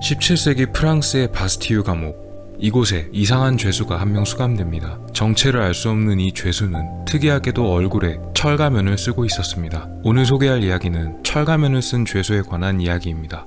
17세기 프랑스의 바스티유 감옥. 이곳에 이상한 죄수가 한 명 수감됩니다. 정체를 알 수 없는 이 죄수는 특이하게도 얼굴에 철가면을 쓰고 있었습니다. 오늘 소개할 이야기는 철가면을 쓴 죄수에 관한 이야기입니다.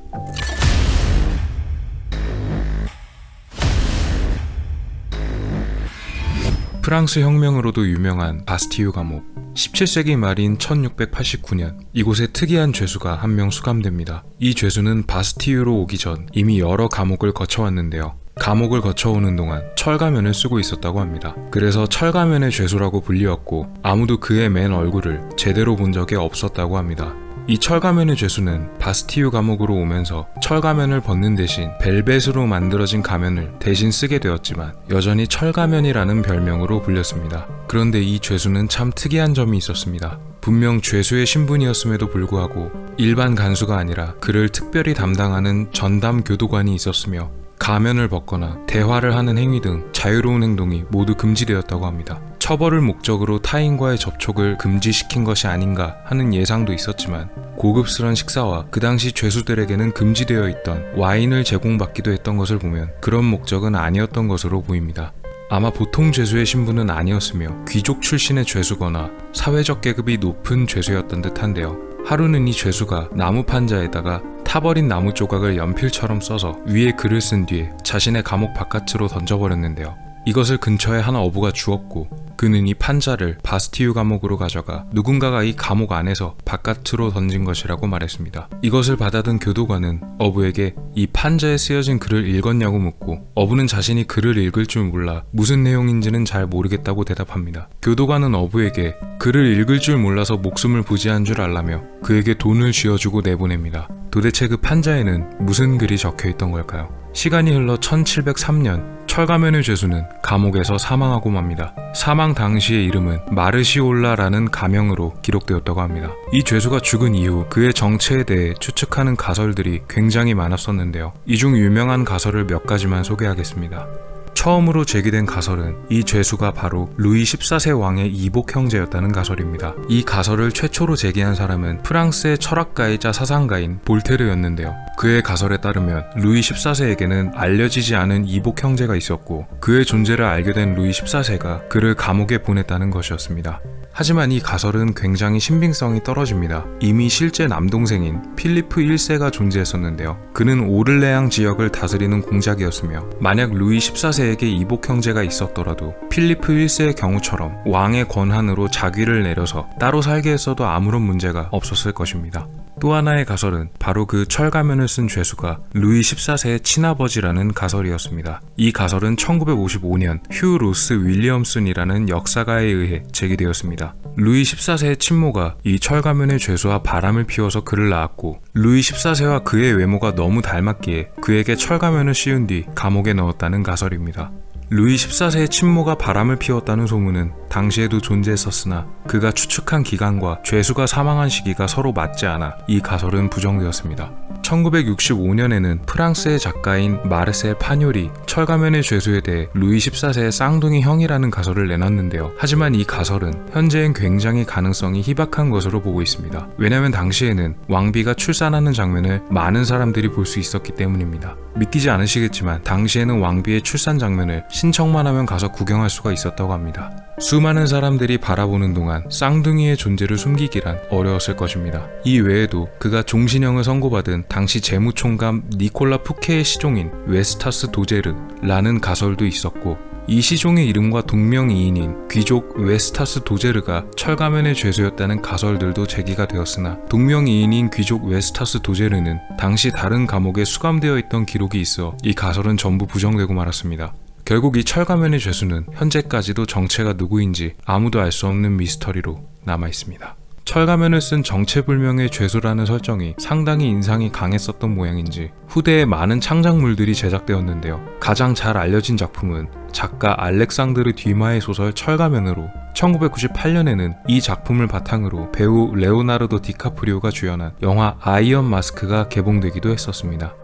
프랑스 혁명으로도 유명한 바스티유 감옥. 17세기 말인 1689년 이곳에 특이한 죄수가 한 명 수감됩니다. 이 죄수는 바스티유로 오기 전 이미 여러 감옥을 거쳐왔는데요. 감옥을 거쳐오는 동안 철가면을 쓰고 있었다고 합니다. 그래서 철가면의 죄수라고 불리웠고 아무도 그의 맨 얼굴을 제대로 본 적이 없었다고 합니다. 이 철가면의 죄수는 바스티유 감옥으로 오면서 철가면을 벗는 대신 벨벳으로 만들어진 가면을 대신 쓰게 되었지만 여전히 철가면이라는 별명으로 불렸습니다. 그런데 이 죄수는 참 특이한 점이 있었습니다. 분명 죄수의 신분이었음에도 불구하고 일반 간수가 아니라 그를 특별히 담당하는 전담 교도관이 있었으며 가면을 벗거나 대화를 하는 행위 등 자유로운 행동이 모두 금지되었다고 합니다. 처벌을 목적으로 타인과의 접촉을 금지시킨 것이 아닌가 하는 예상도 있었지만 고급스런 식사와 그 당시 죄수들에게는 금지되어 있던 와인을 제공받기도 했던 것을 보면 그런 목적은 아니었던 것으로 보입니다. 아마 보통 죄수의 신분은 아니었으며 귀족 출신의 죄수거나 사회적 계급이 높은 죄수였던 듯한데요. 하루는 이 죄수가 나무 판자에다가 타버린 나무 조각을 연필처럼 써서 위에 글을 쓴 뒤에 자신의 감옥 바깥으로 던져버렸는데요. 이것을 근처에 한 어부가 주었고 그는 이 판자를 바스티유 감옥으로 가져가 누군가가 이 감옥 안에서 바깥으로 던진 것이라고 말했습니다. 이것을 받아든 교도관은 어부에게 이 판자에 쓰여진 글을 읽었냐고 묻고 어부는 자신이 글을 읽을 줄 몰라 무슨 내용인지는 잘 모르겠다고 대답합니다. 교도관은 어부에게 글을 읽을 줄 몰라서 목숨을 부지한 줄 알라며 그에게 돈을 쥐어주고 내보냅니다. 도대체 그 판자에는 무슨 글이 적혀 있던 걸까요? 시간이 흘러 1703년 철가면의 죄수는 감옥에서 사망하고 맙니다. 사망 당시의 이름은 마르시올라라는 가명으로 기록되었다고 합니다. 이 죄수가 죽은 이후 그의 정체에 대해 추측하는 가설들이 굉장히 많았었는데요. 이 중 유명한 가설을 몇 가지만 소개하겠습니다. 처음으로 제기된 가설은 이 죄수가 바로 루이 14세 왕의 이복 형제였다는 가설입니다. 이 가설을 최초로 제기한 사람은 프랑스의 철학가이자 사상가인 볼테르였는데요. 그의 가설에 따르면 루이 14세에게는 알려지지 않은 이복 형제가 있었고 그의 존재를 알게 된 루이 14세가 그를 감옥에 보냈다는 것이었습니다. 하지만 이 가설은 굉장히 신빙성이 떨어집니다. 이미 실제 남동생인 필리프 1세가 존재했었는데요. 그는 오를레앙 지역을 다스리는 공작이었으며 만약 루이 14세에게 이복 형제가 있었더라도 필리프 1세의 경우처럼 왕의 권한으로 자귀를 내려서 따로 살게 했어도 아무런 문제가 없었을 것입니다. 또 하나의 가설은 바로 그 철가면을 쓴 죄수가 루이 14세의 친아버지라는 가설이었습니다. 이 가설은 1955년 휴 로스 윌리엄슨이라는 역사가에 의해 제기되었습니다. 루이 14세의 친모가 이 철가면의 죄수와 바람을 피워서 그를 낳았고 루이 14세와 그의 외모가 너무 닮았기에 그에게 철가면을 씌운 뒤 감옥에 넣었다는 가설입니다. 루이 14세의 친모가 바람을 피웠다는 소문은 당시에도 존재했었으나 그가 추측한 기간과 죄수가 사망한 시기가 서로 맞지 않아 이 가설은 부정되었습니다. 1965년에는 프랑스의 작가인 마르셀 파뇰이 철가면의 죄수에 대해 루이 14세의 쌍둥이 형이라는 가설을 내놨는데요. 하지만 이 가설은 현재엔 굉장히 가능성이 희박한 것으로 보고 있습니다. 왜냐하면 당시에는 왕비가 출산하는 장면을 많은 사람들이 볼 수 있었기 때문입니다. 믿기지 않으시겠지만 당시에는 왕비의 출산 장면을 신청만 하면 가서 구경할 수가 있었다고 합니다. 수많은 사람들이 바라보는 동안 쌍둥이의 존재를 숨기기란 어려웠을 것입니다. 이 외에도 그가 종신형을 선고받은 당시 재무총감 니콜라 푸케의 시종인 웨스타스 도제르라는 가설도 있었고 이 시종의 이름과 동명이인인 귀족 웨스타스 도제르가 철가면의 죄수였다는 가설들도 제기가 되었으나 동명이인인 귀족 웨스타스 도제르는 당시 다른 감옥에 수감되어 있던 기록이 있어 이 가설은 전부 부정되고 말았습니다. 결국 이 철가면의 죄수는 현재까지도 정체가 누구인지 아무도 알 수 없는 미스터리로 남아있습니다. 철가면을 쓴 정체불명의 죄수라는 설정이 상당히 인상이 강했었던 모양인지 후대에 많은 창작물들이 제작되었는데요. 가장 잘 알려진 작품은 작가 알렉상드르 듀마의 소설 철가면으로 1998년에는 이 작품을 바탕으로 배우 레오나르도 디카프리오가 주연한 영화 아이언 마스크가 개봉되기도 했었습니다.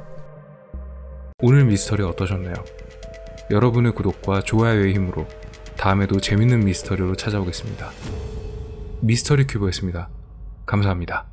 오늘 미스터리 어떠셨나요? 여러분의 구독과 좋아요의 힘으로 다음에도 재밌는 미스터리로 찾아오겠습니다. 미스터리 큐브였습니다. 감사합니다.